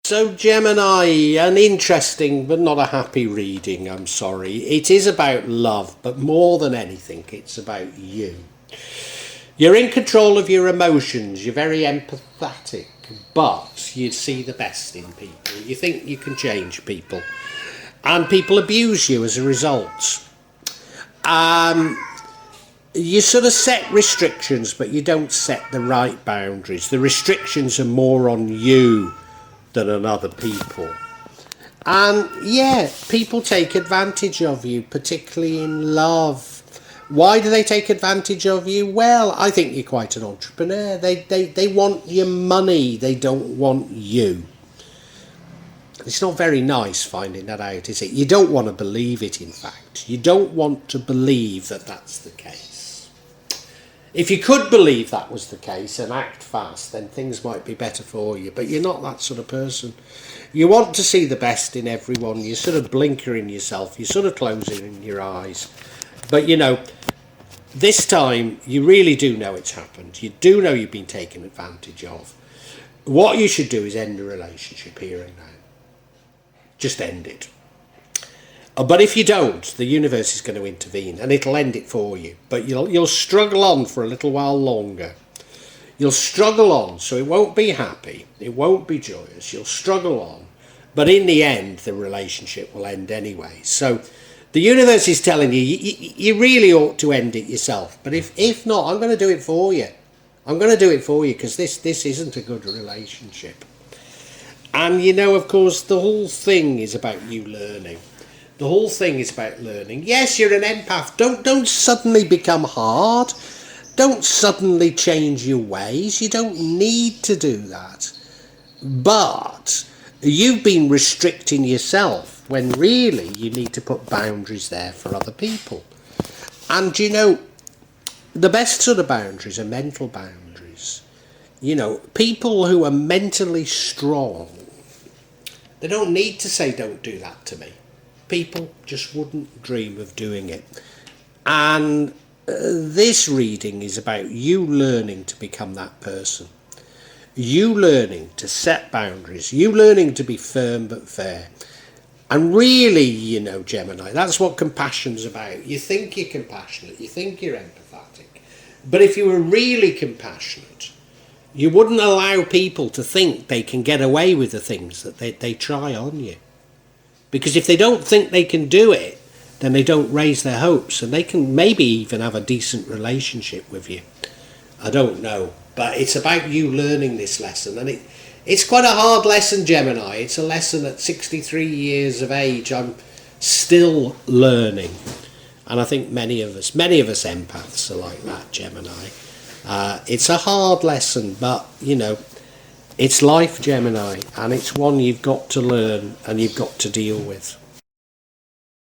So Gemini, an interesting but not a happy reading, I'm sorry. It is about love, but more than anything, it's about you. You're in control of your emotions, you're very empathetic, but you see the best in people. You think you can change people, and people abuse you as a result. You sort of set restrictions, but you don't set the right boundaries. The restrictions are more on you than on other people. And yeah, people take advantage of you, particularly in love. Why do they take advantage of you? Well, I think you're quite an entrepreneur. They want your money, they don't want you. It's not very nice finding that out, is it? You don't want to believe it, in fact. You don't want to believe that that's the case. If you could believe that was the case and act fast, then things might be better for you. But you're not that sort of person. You want to see the best in everyone. You're sort of blinkering yourself. You're sort of closing your eyes. But, you know, this time you really do know it's happened. You do know you've been taken advantage of. What you should do is end the relationship here and now. Just end it. But if you don't, the universe is going to intervene and it'll end it for you. But you'll struggle on for a little while longer. You'll struggle on, so it won't be happy. It won't be joyous. You'll struggle on. But in the end, the relationship will end anyway. So the universe is telling you, you really ought to end it yourself. But if not, I'm going to do it for you. I'm going to do it for you because this isn't a good relationship. And you know, of course, the whole thing is about you learning. The whole thing is about learning. Yes, you're an empath. Don't suddenly become hard. Don't suddenly change your ways. You don't need to do that. But you've been restricting yourself when really you need to put boundaries there for other people. And you know, the best sort of boundaries are mental boundaries. You know, people who are mentally strong, they don't need to say, don't do that to me. People just wouldn't dream of doing it. And this reading is about you learning to become that person. You learning to set boundaries. You learning to be firm but fair. And really, you know, Gemini, that's what compassion's about. You think you're compassionate. You think you're empathetic. But if you were really compassionate, you wouldn't allow people to think they can get away with the things that they try on you. Because if they don't think they can do it, then they don't raise their hopes, and they can maybe even have a decent relationship with you. I don't know, but it's about you learning this lesson, and it's quite a hard lesson, Gemini. It's a lesson at 63 years of age. I'm still learning, and I think many of us empaths are like that, Gemini. It's a hard lesson, but you know, it's life, Gemini, and it's one you've got to learn and you've got to deal with.